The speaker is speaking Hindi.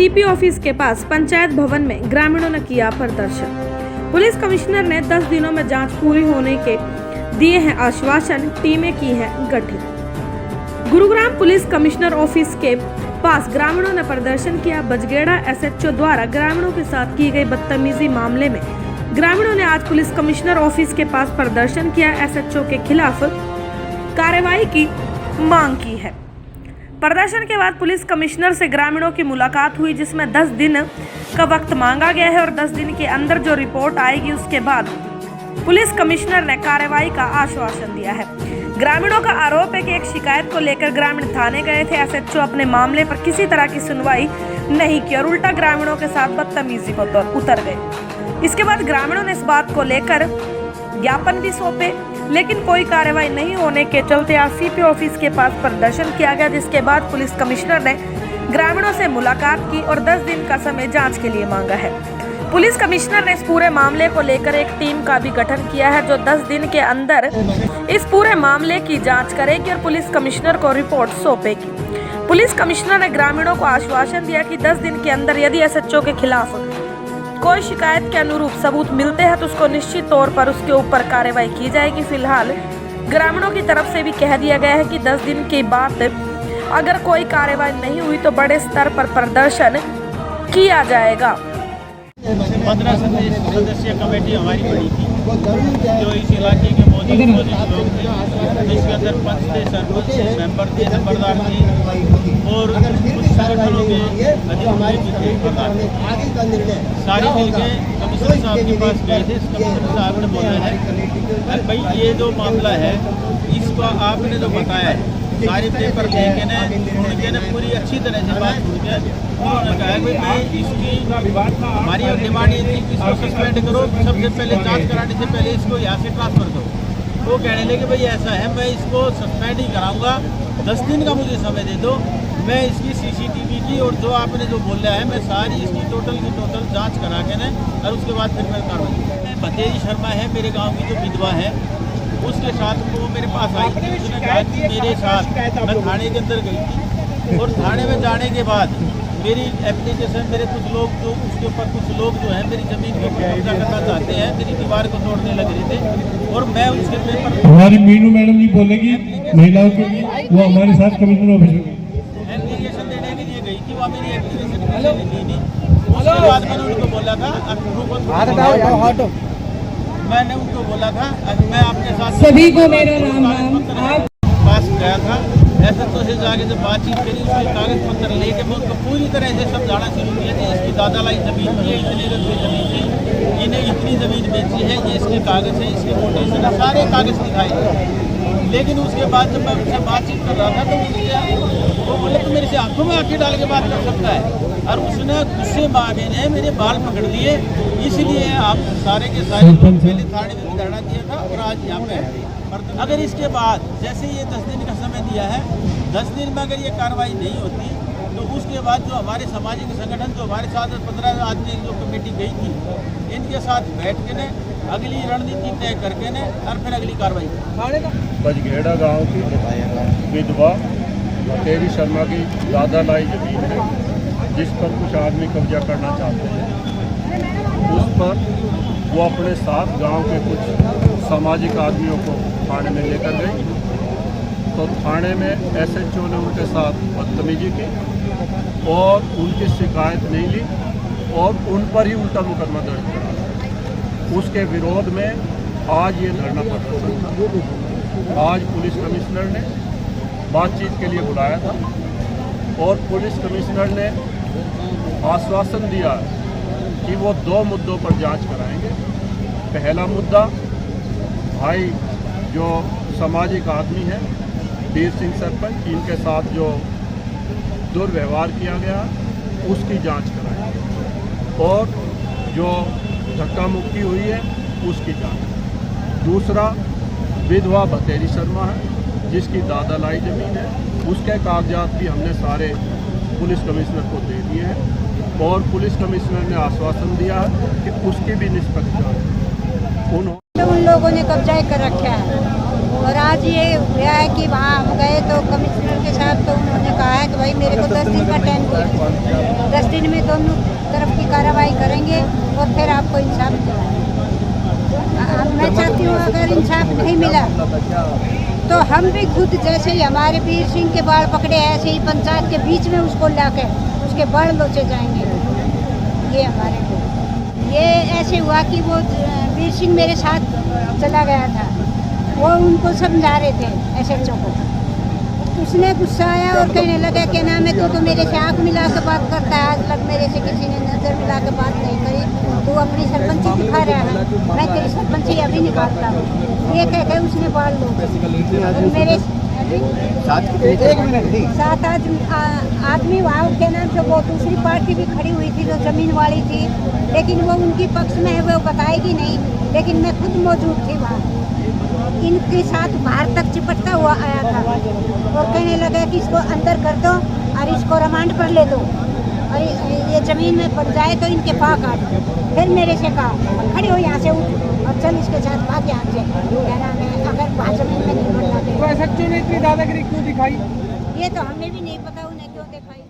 सीपी ऑफिस के पास पंचायत भवन में ग्रामीणों ने किया प्रदर्शन। पुलिस कमिश्नर ने 10 दिनों में जांच पूरी होने के दिए हैं आश्वासन, टीमें की हैं गठित। गुरुग्राम पुलिस कमिश्नर ऑफिस के पास ग्रामीणों ने प्रदर्शन किया। बजगेड़ा एसएचओ द्वारा ग्रामीणों के साथ की गई बदतमीजी मामले में ग्रामीणों ने आज पुलिस कमिश्नर ऑफिस के पास प्रदर्शन किया। एसएचओ के खिलाफ कार्रवाई की मांग की है। प्रदर्शन के बाद पुलिस कमिश्नर से ग्रामीणों की मुलाकात हुई, जिसमें 10 दिन का वक्त मांगा गया है और 10 दिन के अंदर जो रिपोर्ट आएगी उसके बाद पुलिस कमिश्नर ने कार्रवाई का आश्वासन दिया है। ग्रामीणों का आरोप है कि एक शिकायत को लेकर ग्रामीण थाने गए थे। एसएचओ अपने मामले पर किसी तरह की सुनवाई नहीं की और उल्टा ग्रामीणों के साथ बदतमीजी पर उतर गए। इसके बाद ग्रामीणों ने इस बात को लेकर ज्ञापन भी सौंपे, लेकिन कोई कार्रवाई नहीं होने के चलते आज सीपी ऑफिस के पास प्रदर्शन किया गया, जिसके बाद पुलिस कमिश्नर ने ग्रामीणों से मुलाकात की और 10 दिन का समय जांच के लिए मांगा है। पुलिस कमिश्नर ने इस पूरे मामले को लेकर एक टीम का भी गठन किया है, जो 10 दिन के अंदर इस पूरे मामले की जांच करेगी और पुलिस कमिश्नर को रिपोर्ट सौंपेगी। पुलिस कमिश्नर ने ग्रामीणों को आश्वासन दिया कि 10 दिन के अंदर यदि एसएचओ के खिलाफ कोई शिकायत के अनुरूप सबूत मिलते हैं तो उसको निश्चित तौर पर उसके ऊपर कार्रवाई की जाएगी। फिलहाल ग्रामीणों की तरफ से भी कह दिया गया है कि 10 दिन के बाद अगर कोई कार्रवाई नहीं हुई तो बड़े स्तर पर प्रदर्शन किया जाएगा। 15 सदस्यीय कमेटी हमारी बनी थी, जो इस इलाके के मौजूद लोग थे, जिसके अंदर पंच थे, सरपंच थे, मेंबर थे, नंबरदार थे और कुछ संगठनों के अधिकारी भी थे, प्रधान सारे मिलके कमिश्नर साहब के पास गए थे। कमिश्नर साहब ने बोला है भाई ये जो मामला है इसको आपने जो बताया है सारे पेपर देखे ने सुन के पूरी अच्छी तरह से बात सुन के उन्होंने कहा कि भाई इसकी हमारी डिमांड ये थी कि इसको सस्पेंड करो, सबसे पहले जांच कराने से पहले इसको यहाँ से ट्रांसफ़र करो। वो कहने लगे भाई ऐसा है, मैं इसको सस्पेंड ही कराऊंगा, 10 दिन का मुझे समय दे दो, मैं इसकी सीसीटीवी की और जो आपने जो बोला है मैं सारी इसकी टोटल की टोटल जाँच करा के न और उसके बाद फिर मैं कार्रवाई। भतेरी शर्मा है मेरे गाँव की जो विधवा है, उसके साथ वो मेरे पास आई थी। उसने कहा कि मेरे साथ मैं थाने के अंदर गई थी और थाने में जाने के बाद मेरी एप्लीकेशन मेरे कुछ लोग जो उसके ऊपर कुछ लोग जो हैं मेरी ज़मीन को कब्जा करना चाहते हैं, मेरी दीवार को तोड़ने लग रहे थे और मैं उसके पेपर हमारी मीनू मैडम जी बोलेगी महिलाओं के लिए, वो हमारे साथ कमिश्नर ऑफिस में एप्लीकेशन देने के लिए गई थी, वहाँ मेरी एप्लीकेशन दी नहीं। उसके बाद मैंने उनको बोला था, मैंने उनको बोला था मैं आपके साथ सभी को मेरा राम पास गया था। ऐसा तो से जाके जब बातचीत करी उसके कागज पत्र लेके मैं उनको पूरी तरह से समझाना शुरू किया कि इसकी दादा लाई ज़मीन थी, इतनी रकम ज़मीन थी, इन्हें इतनी ज़मीन बेची है, ये इसके कागज़ है, इसके कोटेशन है, सारे कागज़ दिखाए। लेकिन उसके बाद जब मैं उनसे बातचीत कर रहा था तो वो बोले तो मेरे से आंखों में आंखें डाल के बात कर सकता है, और उसने गुस्से मारे ने मेरे बाल पकड़ लिए। इसलिए आप सारे के सारे पहले थाने में धरना दिया था और आज यहाँ पे अगर इसके बाद जैसे ये 10 दिन का समय दिया है, 10 दिन में अगर ये कार्रवाई नहीं होती तो उसके बाद जो हमारे सामाजिक संगठन जो हमारे साथ 15 आदमी जो कमेटी गई थी, इनके साथ बैठ के ने अगली रणनीति तय करके ने और फिर अगली कार्रवाई। बजगेड़ा गाँव की विधवा भतेरी शर्मा की दादा लाई जमीन है, जिस पर कुछ आदमी कब्जा करना चाहते हैं। उस पर वो अपने साथ गांव के कुछ सामाजिक आदमियों को थाने में लेकर गई, तो थाने में एसएचओ ने उनके साथ बदतमीजी की और उनकी शिकायत नहीं ली और उन पर ही उल्टा मुकदमा दर्ज करा। उसके विरोध में आज ये धरना प्रदर्शन था। आज पुलिस कमिश्नर ने बातचीत के लिए बुलाया था और पुलिस कमिश्नर ने आश्वासन दिया कि वो 2 मुद्दों पर जांच कराएंगे। पहला मुद्दा, भाई जो सामाजिक आदमी है वीर सिंह सरपंच, इनके साथ जो दुर्व्यवहार किया गया उसकी जांच कराएंगे और जो धक्का मुक्की हुई है उसकी जांच। दूसरा, विधवा भतेरी शर्मा है जिसकी दादा लाई जमीन है, उसके कागजात भी हमने सारे पुलिस कमिश्नर को दे दिए हैं और पुलिस कमिश्नर ने आश्वासन दिया है कि उसकी भी निष्पक्ष जांच। उन लोगों ने कब्जा कर रखा है और आज ये हुआ है कि वहाँ हम गए गए तो कमिश्नर के साथ तो उन्होंने कहा है कि भाई मेरे को 10 दिन का टाइम दिया, 10 दिन में दोनों तरफ की कार्रवाई करेंगे और फिर आपको इंसाफ दिलाएंगे। मैं चाहती हूँ अगर इंसाफ नहीं मिला तो हम भी खुद जैसे ही हमारे वीर सिंह के बाल पकड़े ऐसे ही पंचायत के बीच में उसको लाकर उसके बाल लोचे जाएंगे। ये हमारे को ये ऐसे हुआ कि वो वीर सिंह मेरे साथ चला गया था, वो उनको समझा रहे थे SHO को। उसने गुस्सा आया और कहने लगा कि नाम है तू तो मेरे से आँख मिला के बात करता है, आज तक मेरे से किसी ने नज़र मिला के बात नहीं करी, तू अपनी सरपंची दिखा रहा है, मैं तेरी सरपंची अभी निकालता हूँ। ये कह के उसने बाल लो मेरे सात आदमी वहाँ के नाम से वो दूसरी पार्टी भी खड़ी हुई थी जो जमीन वाली थी, लेकिन वो उनकी पक्ष में है, वो बताएगी नहीं, लेकिन मैं खुद मौजूद थी वहाँ। इनके साथ बाहर तक चिपटता हुआ आया था और कहने लगा कि इसको अंदर कर दो और इसको रिमांड पर ले दो और ये ज़मीन में पड़ जाए तो इनके पास काट दो। फिर मेरे से कहा खड़ी हो यहाँ से उठ और चल इसके साथ भाग यहाँ से, क्या नाम है, अगर वहाँ ज़मीन में नहीं पड़ जाते। तो SHO ने इतनी दादागिरी क्यों दिखाई? ये तो हमें भी नहीं पता उन्हें क्यों दिखाई।